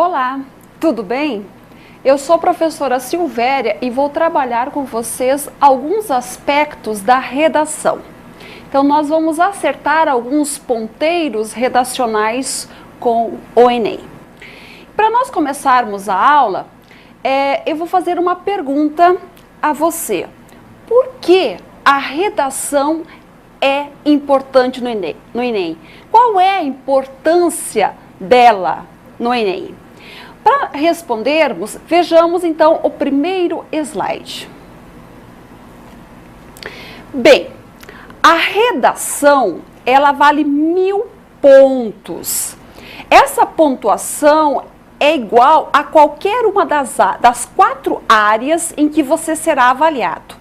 Olá, tudo bem? Eu sou a professora Silvéria e vou trabalhar com vocês alguns aspectos da redação. Então, nós vamos acertar alguns ponteiros redacionais com o Enem. Para nós começarmos a aula, eu vou fazer uma pergunta a você. Por que a redação é importante no Enem? Qual é a importância dela no Enem? Para respondermos, vejamos então o primeiro slide. Bem, a redação, ela vale 1000 pontos. Essa pontuação é igual a qualquer uma das 4 áreas em que você será avaliado.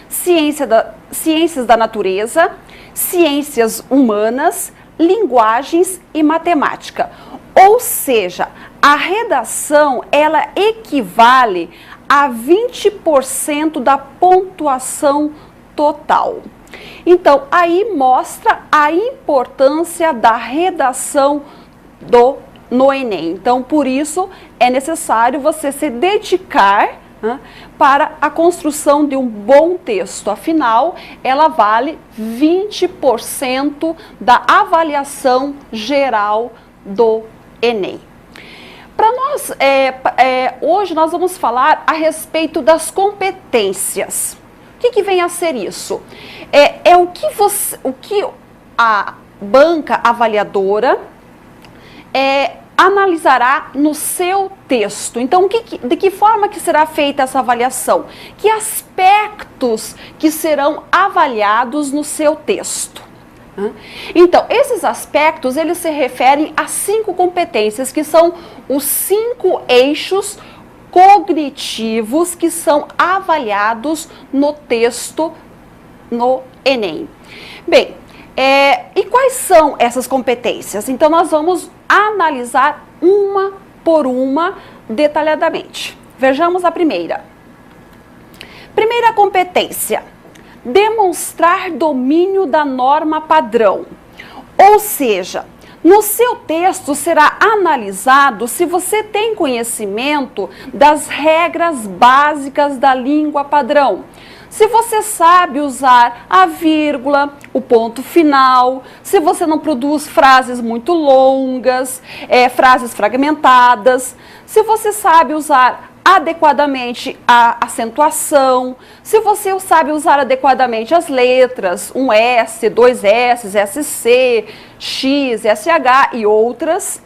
Ciências da natureza, ciências humanas, linguagens e matemática. Ou seja, a redação, ela equivale a 20% da pontuação total. Então, aí mostra a importância da redação no Enem. Então, por isso, é necessário você se dedicar para a construção de um bom texto. Afinal, ela vale 20% da avaliação geral do Enem. Para nós, hoje nós vamos falar a respeito das competências. O que vem a ser isso? O que a banca avaliadora analisará no seu texto. Então, de que forma que será feita essa avaliação? Que aspectos que serão avaliados no seu texto? Então, esses aspectos, eles se referem a 5 competências, que são os 5 eixos cognitivos que são avaliados no texto no Enem. Bem, e quais são essas competências? Então, nós vamos analisar uma por uma detalhadamente. Vejamos a primeira. Primeira competência: demonstrar domínio da norma padrão. Ou seja, no seu texto será analisado se você tem conhecimento das regras básicas da língua padrão. Se você sabe usar a vírgula, o ponto final, se você não produz frases muito longas, frases fragmentadas, se você sabe usar adequadamente a acentuação, se você sabe usar adequadamente as letras, um S, 2 S, SC, X, SH e outras,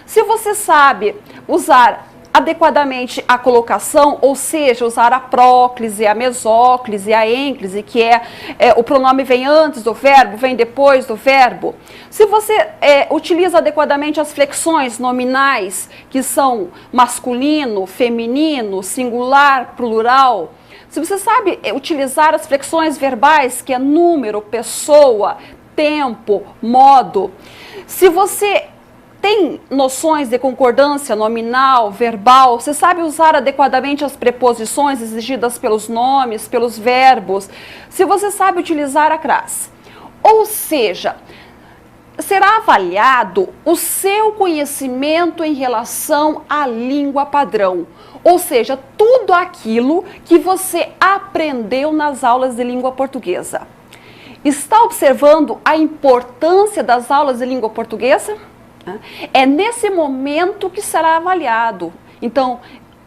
se você sabe usar adequadamente a colocação, ou seja, usar a próclise, a mesóclise, a ênclise, que o pronome vem antes do verbo, vem depois do verbo. Se você utiliza adequadamente as flexões nominais, que são masculino, feminino, singular, plural. Se você sabe utilizar as flexões verbais, que é número, pessoa, tempo, modo. Se você tem noções de concordância nominal, verbal, você sabe usar adequadamente as preposições exigidas pelos nomes, pelos verbos, se você sabe utilizar a crase. Ou seja, será avaliado o seu conhecimento em relação à língua padrão. Ou seja, tudo aquilo que você aprendeu nas aulas de língua portuguesa. Está observando a importância das aulas de língua portuguesa? É nesse momento que será avaliado. Então,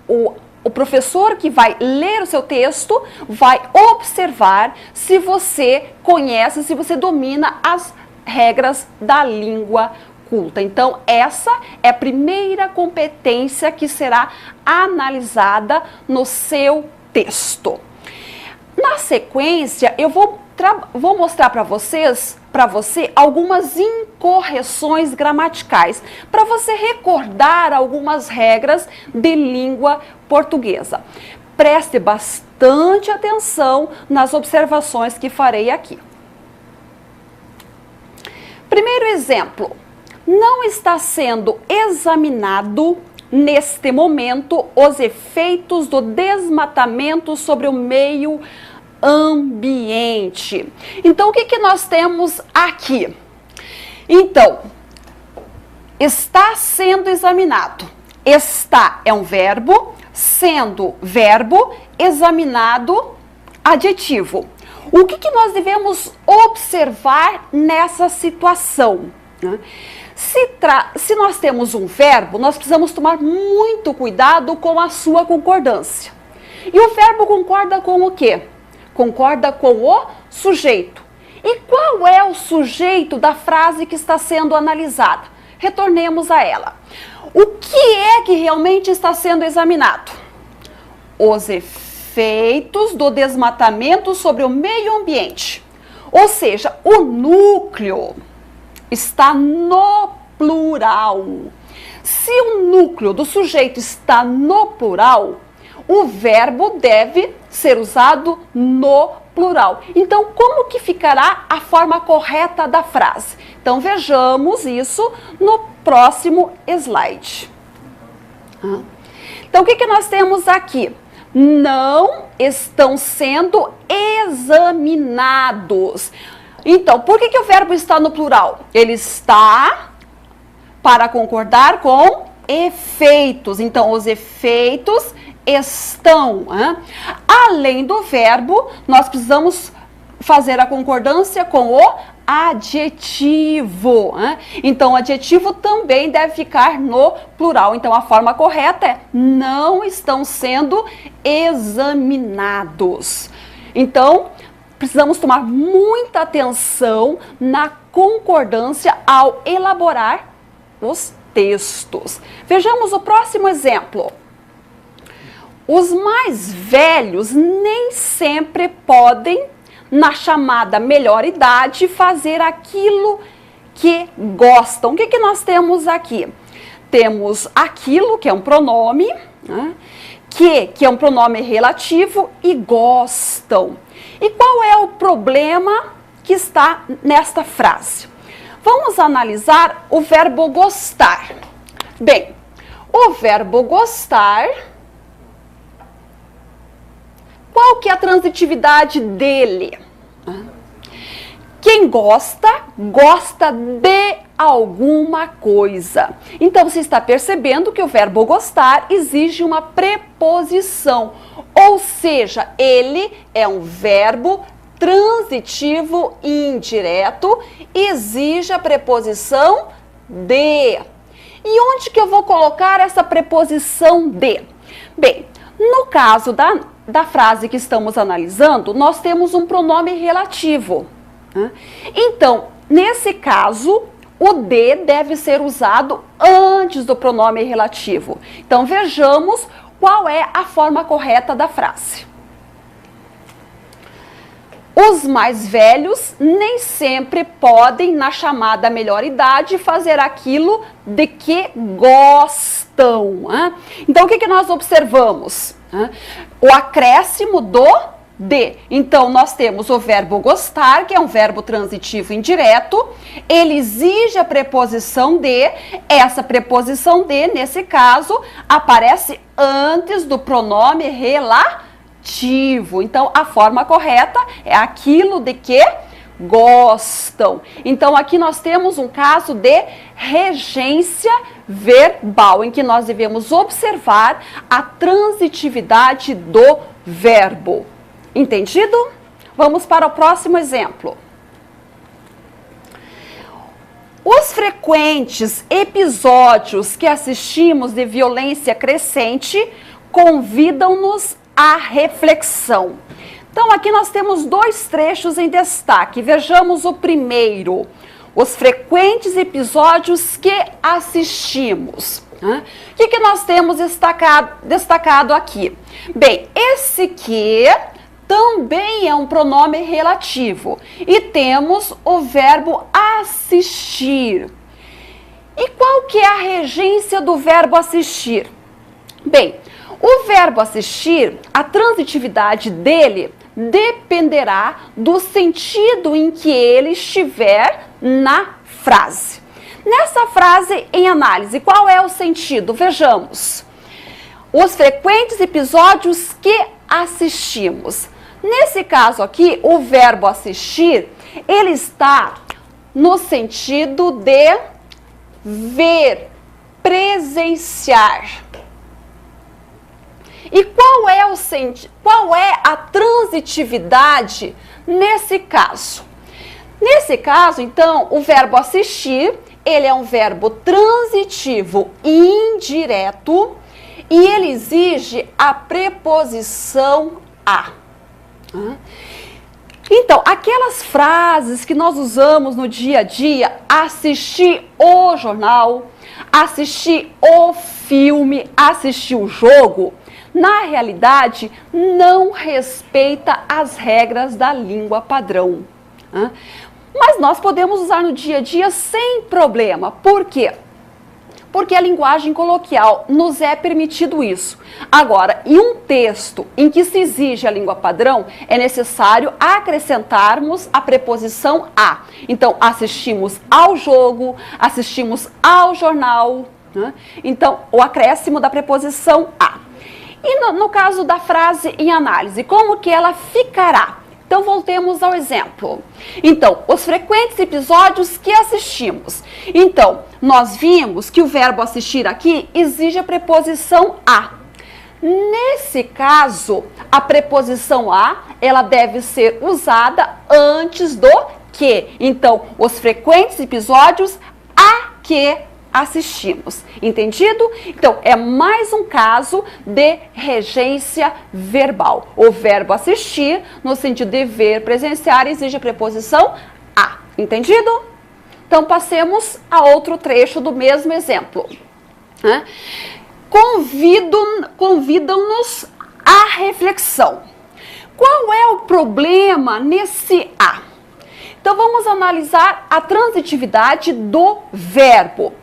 o professor que vai ler o seu texto vai observar se você conhece, se você domina as regras da língua culta. Então, essa é a primeira competência que será analisada no seu texto. Na sequência, eu vou mostrar para você algumas incorreções gramaticais, para você recordar algumas regras de língua portuguesa. Preste bastante atenção nas observações que farei aqui. Primeiro exemplo: não está sendo examinado neste momento os efeitos do desmatamento sobre o meio ambiente. Então, o que nós temos aqui? Então, está sendo examinado. Está é um verbo, sendo verbo, examinado, adjetivo. O que nós devemos observar nessa situação? Se nós temos um verbo, nós precisamos tomar muito cuidado com a sua concordância. E o verbo concorda com o quê? Concorda com o sujeito. E qual é o sujeito da frase que está sendo analisada? Retornemos a ela. O que é que realmente está sendo examinado? Os efeitos do desmatamento sobre o meio ambiente. Ou seja, o núcleo está no plural. Se o núcleo do sujeito está no plural, o verbo deve ser usado no plural. Então, como que ficará a forma correta da frase? Então, vejamos isso no próximo slide. Então, o que nós temos aqui? Não estão sendo examinados. Então, por que o verbo está no plural? Ele está para concordar com efeitos. Então, os efeitos estão. Além do verbo, nós precisamos fazer a concordância com o adjetivo. Então, o adjetivo também deve ficar no plural. Então, a forma correta é: não estão sendo examinados. Então, precisamos tomar muita atenção na concordância ao elaborar os textos. Vejamos o próximo exemplo. Os mais velhos nem sempre podem, na chamada melhor idade, fazer aquilo que gostam. O que nós temos aqui? Temos aquilo, que é um pronome, que é um pronome relativo, e gostam. E qual é o problema que está nesta frase? Vamos analisar o verbo gostar. Bem, o verbo gostar, qual que é a transitividade dele? Quem gosta, gosta de alguma coisa. Então, você está percebendo que o verbo gostar exige uma preposição, ou seja, ele é um verbo transitivo indireto, exige a preposição de. E onde que eu vou colocar essa preposição de? Bem, no caso da frase que estamos analisando, nós temos um pronome relativo. Então, nesse caso, o de deve ser usado antes do pronome relativo. Então, vejamos qual é a forma correta da frase. Os mais velhos nem sempre podem, na chamada melhor idade, fazer aquilo de que gostam. Então, o que nós observamos? O acréscimo do de. Então, nós temos o verbo gostar, que é um verbo transitivo indireto. Ele exige a preposição de. Essa preposição de, nesse caso, aparece antes do pronome relativo. Então, a forma correta é aquilo de que gostam. Então, aqui nós temos um caso de regência verbal, em que nós devemos observar a transitividade do verbo. Entendido? Vamos para o próximo exemplo. Os frequentes episódios que assistimos de violência crescente convidam-nos à reflexão. Então, aqui nós temos dois trechos em destaque. Vejamos o primeiro. Os frequentes episódios que assistimos. O que nós temos destacado aqui? Bem, esse que também é um pronome relativo. E temos o verbo assistir. E qual que é a regência do verbo assistir? Bem, o verbo assistir, a transitividade dele dependerá do sentido em que ele estiver na frase. Nessa frase em análise, qual é o sentido? Vejamos. Os frequentes episódios que assistimos. Nesse caso aqui, o verbo assistir, ele está no sentido de ver, presenciar. E qual é a transitividade nesse caso? Nesse caso, então, o verbo assistir, ele é um verbo transitivo indireto e ele exige a preposição a. Então, aquelas frases que nós usamos no dia a dia, assistir o jornal, assistir o filme, assistir o jogo, na realidade, não respeita as regras da língua padrão. Mas nós podemos usar no dia a dia sem problema. Por quê? Porque a linguagem coloquial nos é permitido isso. Agora, em um texto em que se exige a língua padrão, é necessário acrescentarmos a preposição a. Então, assistimos ao jogo, assistimos ao jornal. Então, o acréscimo da preposição a. E no caso da frase em análise, como que ela ficará? Então, voltemos ao exemplo. Então, os frequentes episódios que assistimos. Então, nós vimos que o verbo assistir aqui exige a preposição a. Nesse caso, a preposição a, ela deve ser usada antes do que. Então, os frequentes episódios a que assistimos. Entendido? Então, é mais um caso de regência verbal. O verbo assistir, no sentido de ver, presenciar, exige a preposição a. Entendido? Então, passemos a outro trecho do mesmo exemplo. Convidam-nos à reflexão. Qual é o problema nesse a? Então, vamos analisar a transitividade do verbo.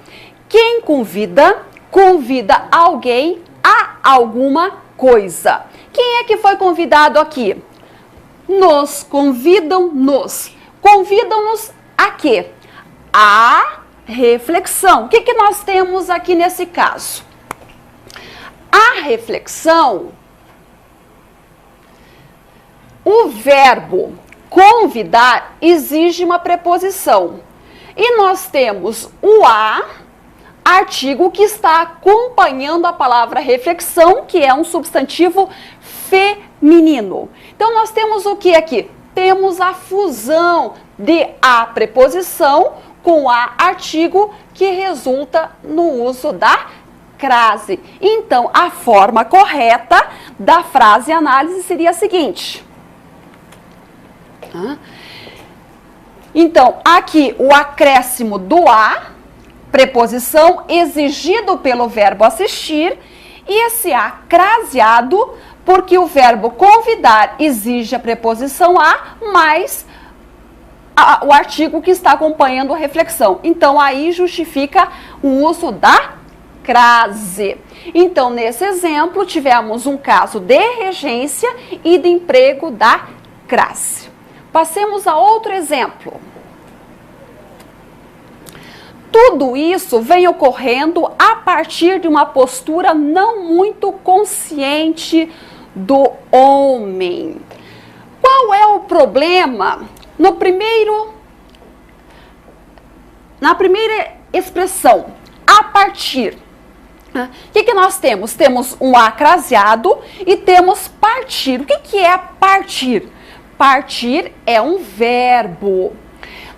Quem convida, convida alguém a alguma coisa. Quem é que foi convidado aqui? Nos convidam-nos. Convidam-nos a quê? A reflexão. O que nós temos aqui nesse caso? A reflexão, o verbo convidar exige uma preposição. E nós temos o a, artigo que está acompanhando a palavra reflexão, que é um substantivo feminino. Então, nós temos o que aqui? Temos a fusão de a preposição com a artigo, que resulta no uso da crase. Então, a forma correta da frase análise seria a seguinte. Então, aqui o acréscimo do a, preposição exigido pelo verbo assistir, e esse a craseado, porque o verbo convidar exige a preposição a, mais o artigo que está acompanhando a reflexão. Então, aí justifica o uso da crase. Então, nesse exemplo, tivemos um caso de regência e de emprego da crase. Passemos a outro exemplo. Tudo isso vem ocorrendo a partir de uma postura não muito consciente do homem. Qual é o problema? Na primeira expressão, a partir. O que nós temos? Temos um a craseado e temos partir. O que é partir? Partir é um verbo.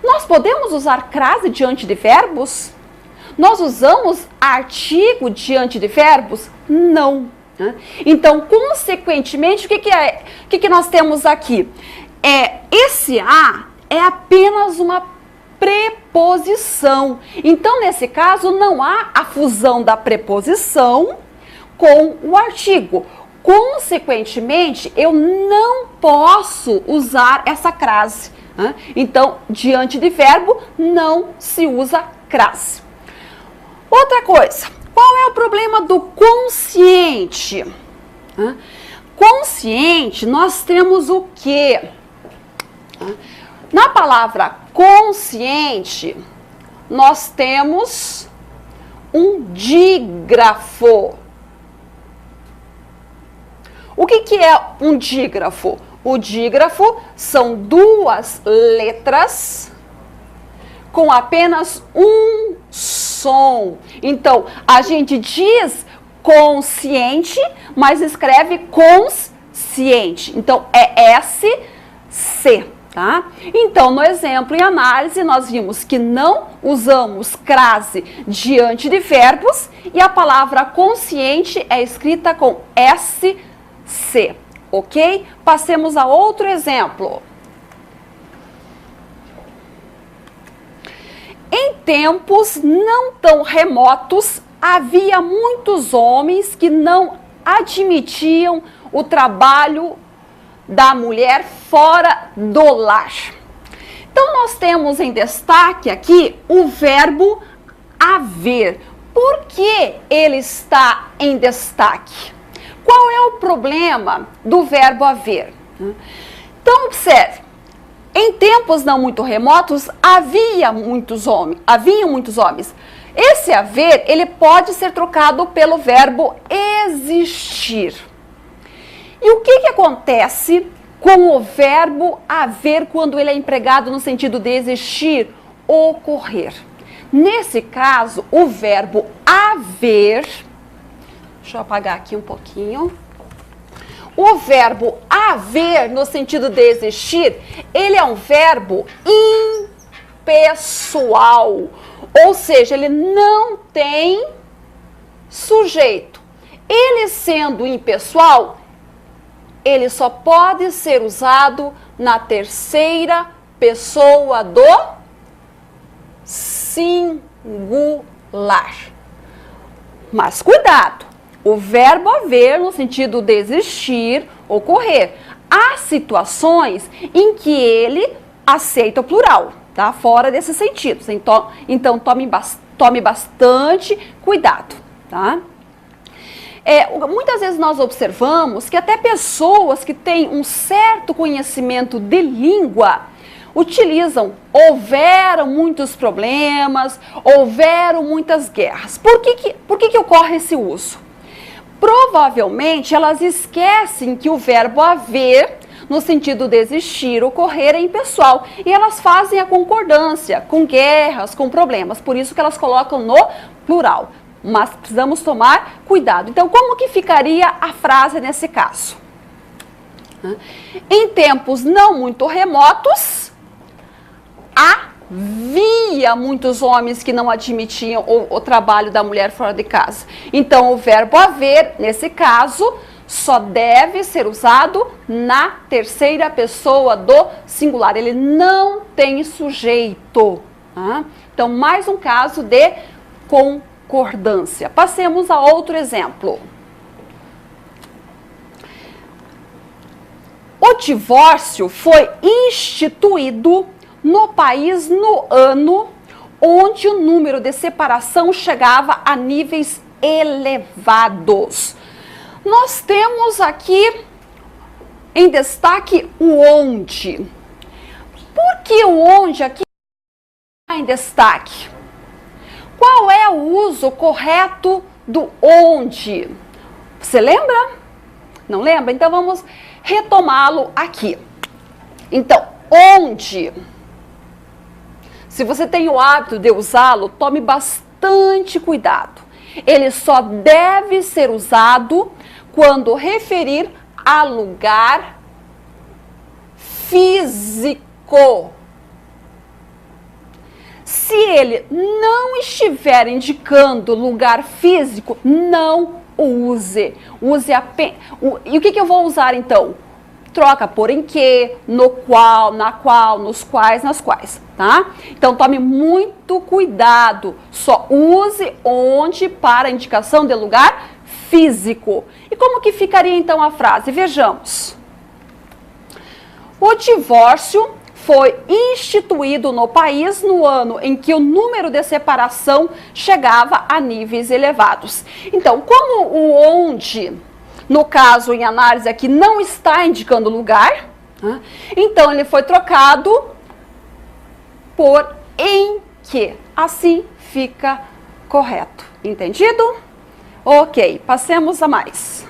Nós podemos usar crase diante de verbos? Nós usamos artigo diante de verbos? Não. Então, consequentemente, o que nós temos aqui? Esse a é apenas uma preposição. Então, nesse caso, não há a fusão da preposição com o artigo. Consequentemente, eu não posso usar essa crase. Então, diante de verbo, não se usa crase. Outra coisa, qual é o problema do consciente? Consciente, nós temos o quê? Na palavra consciente, nós temos um dígrafo. O que é um dígrafo? O dígrafo são duas letras com apenas um som. som. Então, a gente diz consciente, mas escreve consciente. Então, é SC, tá? Então, no exemplo em análise, nós vimos que não usamos crase diante de verbos e a palavra consciente é escrita com SC, ok? Passemos a outro exemplo. Em tempos não tão remotos, havia muitos homens que não admitiam o trabalho da mulher fora do lar. Então, nós temos em destaque aqui o verbo haver. Por que ele está em destaque? Qual é o problema do verbo haver? Então, observe. Em tempos não muito remotos, haviam muitos homens. Esse haver, ele pode ser trocado pelo verbo existir. E o que acontece com o verbo haver quando ele é empregado no sentido de existir, ocorrer? Nesse caso, o verbo haver, deixa eu apagar aqui um pouquinho. O verbo haver, no sentido de existir, ele é um verbo impessoal, ou seja, ele não tem sujeito. Ele sendo impessoal, ele só pode ser usado na terceira pessoa do singular. Mas cuidado! O verbo haver, no sentido de existir, ocorrer. Há situações em que ele aceita o plural, tá? Fora desses sentidos. Então tome bastante cuidado, tá? Muitas vezes nós observamos que até pessoas que têm um certo conhecimento de língua utilizam houveram muitos problemas, houveram muitas guerras. Por que ocorre esse uso? Provavelmente elas esquecem que o verbo haver, no sentido de existir, ocorrer é impessoal. E elas fazem a concordância com guerras, com problemas. Por isso que elas colocam no plural. Mas precisamos tomar cuidado. Então, como que ficaria a frase nesse caso? Em tempos não muito remotos, havia muitos homens que não admitiam o trabalho da mulher fora de casa. Então, o verbo haver, nesse caso, só deve ser usado na terceira pessoa do singular. Ele não tem sujeito. Tá? Então, mais um caso de concordância. Passemos a outro exemplo. O divórcio foi instituído no país no ano onde o número de separação chegava a níveis elevados. Nós temos aqui em destaque o onde. Por que o onde aqui está em destaque? Qual é o uso correto do onde? Você lembra? Não lembra? Então vamos retomá-lo aqui. Então, onde? Se você tem o hábito de usá-lo, tome bastante cuidado. Ele só deve ser usado quando referir a lugar físico. Se ele não estiver indicando lugar físico, não use. Use apenas. E o que eu vou usar então? Troca por em que, no qual, na qual, nos quais, nas quais, tá? Então tome muito cuidado. Só use onde para indicação de lugar físico. E como que ficaria então a frase? Vejamos. O divórcio foi instituído no país no ano em que o número de separação chegava a níveis elevados. Então, como o onde, no caso em análise aqui, não está indicando lugar, né? Então ele foi trocado por em que. Assim fica correto. Entendido? Ok, passemos a mais.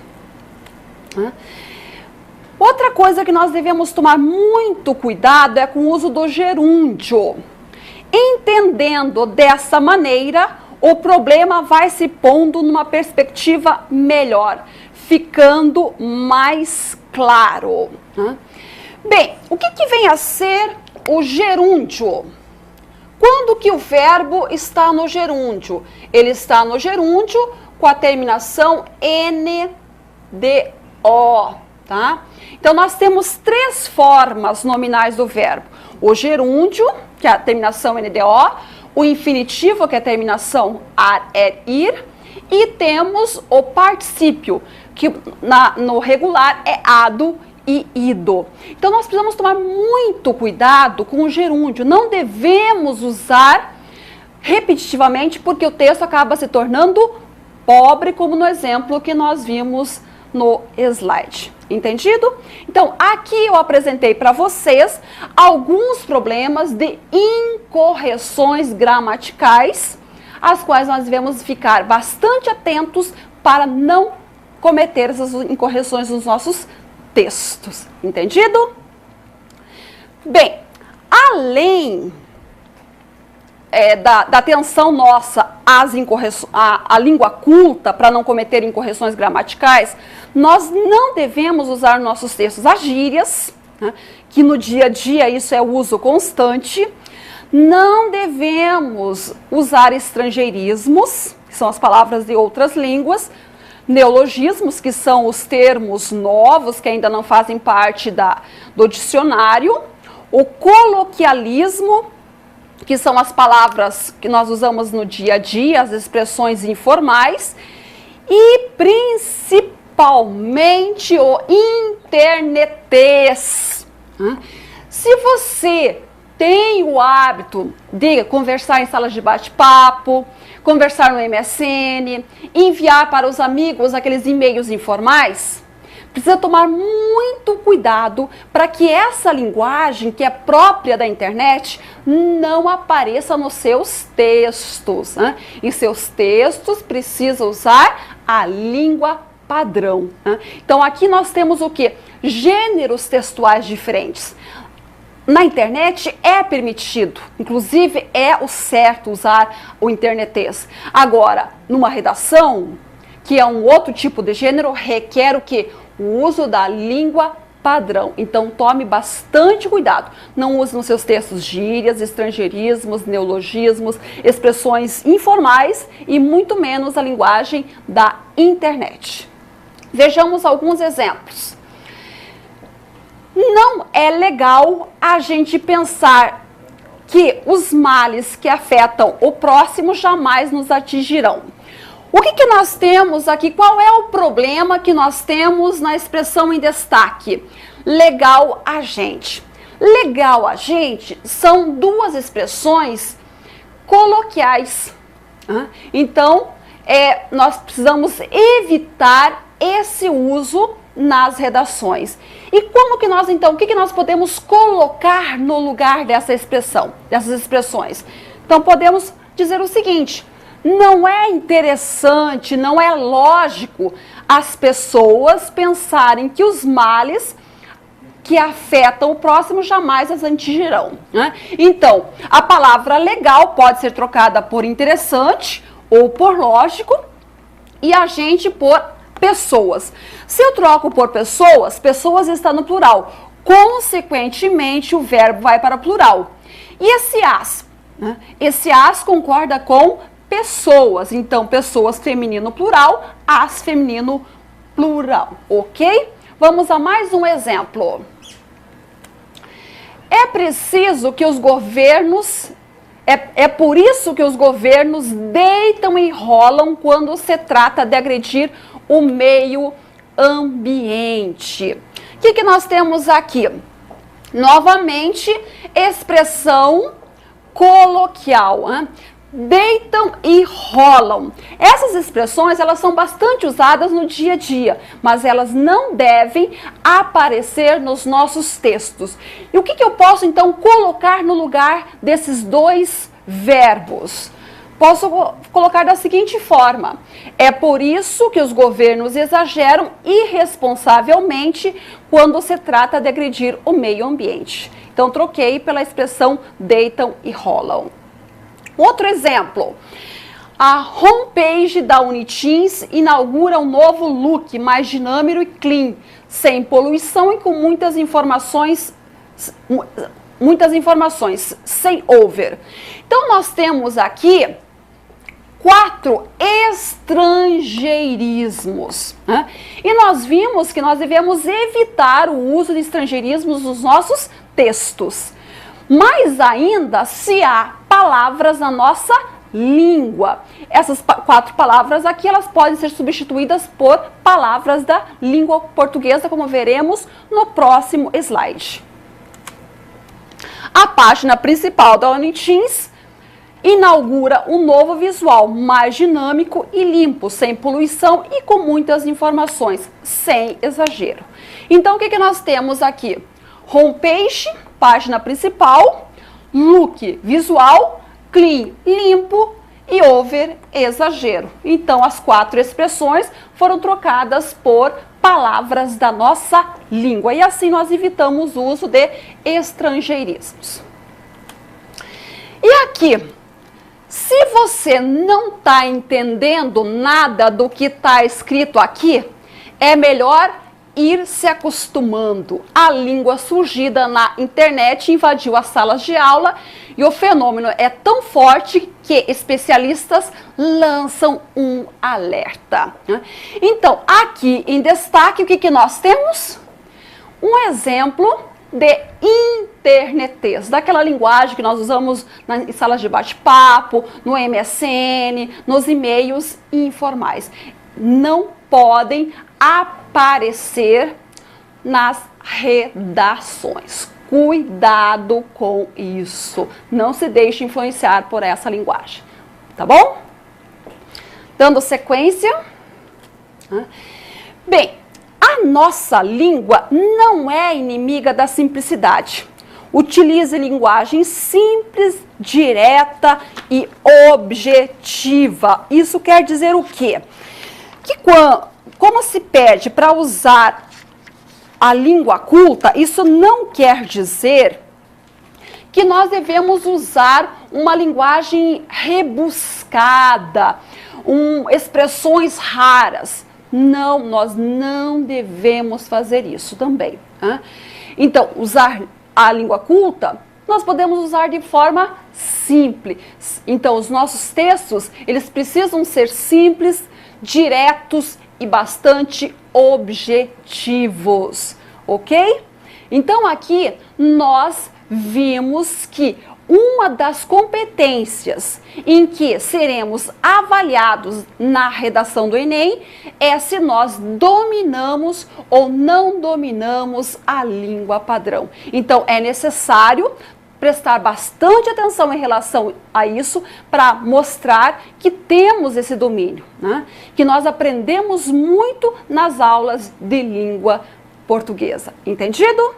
Outra coisa que nós devemos tomar muito cuidado é com o uso do gerúndio. Entendendo dessa maneira, o problema vai se pondo numa perspectiva melhor, ficando mais claro. Bem, o que vem a ser o gerúndio? Quando que o verbo está no gerúndio? Ele está no gerúndio com a terminação NDO, tá? Então, nós temos 3 formas nominais do verbo. O gerúndio, que é a terminação NDO, o infinitivo, que é a terminação ar, er, ir, e temos o particípio, que no regular é ado e ido. Então, nós precisamos tomar muito cuidado com o gerúndio. Não devemos usar repetitivamente, porque o texto acaba se tornando pobre, como no exemplo que nós vimos no slide. Entendido? Então, aqui eu apresentei para vocês alguns problemas de incorreções gramaticais, às quais nós devemos ficar bastante atentos para não cometer essas incorreções nos nossos textos. Entendido? Bem, além da atenção nossa às à língua culta, para não cometer incorreções gramaticais, nós não devemos usar nos nossos textos as gírias, né, que no dia a dia isso é uso constante. Não devemos usar estrangeirismos, que são as palavras de outras línguas, neologismos, que são os termos novos que ainda não fazem parte do dicionário, o coloquialismo, que são as palavras que nós usamos no dia a dia, as expressões informais, e principalmente o internetês. Se você tem o hábito de conversar em salas de bate-papo, conversar no MSN, enviar para os amigos aqueles e-mails informais, precisa tomar muito cuidado para que essa linguagem, que é própria da internet, não apareça nos seus textos. Em seus textos precisa usar a língua padrão. Então aqui nós temos o quê? Gêneros textuais diferentes. Na internet é permitido, inclusive é o certo usar o internetês. Agora, numa redação, que é um outro tipo de gênero, requer o quê? O uso da língua padrão. Então, tome bastante cuidado. Não use nos seus textos gírias, estrangeirismos, neologismos, expressões informais e muito menos a linguagem da internet. Vejamos alguns exemplos. Não é legal a gente pensar que os males que afetam o próximo jamais nos atingirão. O que nós temos aqui? Qual é o problema que nós temos na expressão em destaque? Legal a gente. Legal a gente são 2 expressões coloquiais. Então, nós precisamos evitar esse uso nas redações. E como que nós, então, o que nós podemos colocar no lugar dessa expressão, dessas expressões? Então, podemos dizer o seguinte: não é interessante, não é lógico as pessoas pensarem que os males que afetam o próximo jamais as atingirão. Então, a palavra legal pode ser trocada por interessante ou por lógico e a gente por pessoas. Se eu troco por pessoas, pessoas está no plural. Consequentemente, o verbo vai para plural. E esse as? Esse as concorda com pessoas. Então, pessoas feminino plural, as feminino plural. Ok? Vamos a mais um exemplo. É preciso que os governos... É por isso que os governos deitam e rolam quando se trata de agredir o meio ambiente. O que nós temos aqui? Novamente, expressão coloquial. Deitam e rolam. Essas expressões, elas são bastante usadas no dia a dia, mas elas não devem aparecer nos nossos textos. E o que eu posso, então, colocar no lugar desses 2 verbos? Posso colocar da seguinte forma: é por isso que os governos exageram irresponsavelmente quando se trata de agredir o meio ambiente. Então, troquei pela expressão deitam e rolam. Outro exemplo. A homepage da Uniteams inaugura um novo look mais dinâmico e clean, sem poluição e com muitas informações, sem over. Então, nós temos aqui 4 estrangeirismos, né? E nós vimos que nós devemos evitar o uso de estrangeirismos nos nossos textos. Mais ainda, se há palavras na nossa língua. Essas 4 palavras aqui, elas podem ser substituídas por palavras da língua portuguesa, como veremos no próximo slide. A página principal da Uniteams inaugura um novo visual mais dinâmico e limpo, sem poluição e com muitas informações, sem exagero. Então, o que nós temos aqui? Homepage, página principal, look, visual, clean, limpo e over, exagero. Então, as 4 expressões foram trocadas por palavras da nossa língua e assim nós evitamos o uso de estrangeirismos. E aqui, se você não está entendendo nada do que está escrito aqui, é melhor ir se acostumando. A língua surgida na internet invadiu as salas de aula e o fenômeno é tão forte que especialistas lançam um alerta. Então, aqui em destaque, o que nós temos? Um exemplo de internetês, daquela linguagem que nós usamos em salas de bate-papo, no MSN, nos e-mails informais. Não podem aparecer nas redações. Cuidado com isso. Não se deixe influenciar por essa linguagem. Tá bom? Dando sequência. Bem, a nossa língua não é inimiga da simplicidade. Utilize linguagem simples, direta e objetiva. Isso quer dizer o quê? Que como se pede para usar a língua culta, isso não quer dizer que nós devemos usar uma linguagem rebuscada, expressões raras. Não, nós não devemos fazer isso também. Então, usar a língua culta, nós podemos usar de forma simples. Então, os nossos textos, eles precisam ser simples, diretos e bastante objetivos, ok? Então, aqui nós vimos que uma das competências em que seremos avaliados na redação do Enem é se nós dominamos ou não dominamos a língua padrão. Então, é necessário prestar bastante atenção em relação a isso para mostrar que temos esse domínio, né? Que nós aprendemos muito nas aulas de língua portuguesa. Entendido?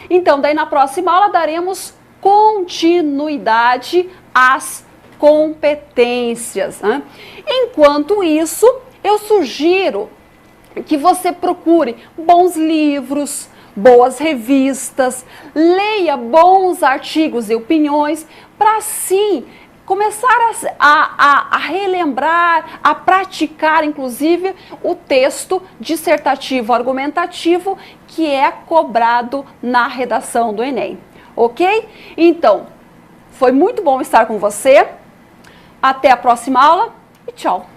Então, daí na próxima aula daremos continuidade às competências. Enquanto isso, eu sugiro que você procure bons livros, boas revistas, leia bons artigos e opiniões, para assim começar a relembrar, a praticar, inclusive, o texto dissertativo argumentativo que é cobrado na redação do Enem. Ok? Então, foi muito bom estar com você. Até a próxima aula e tchau!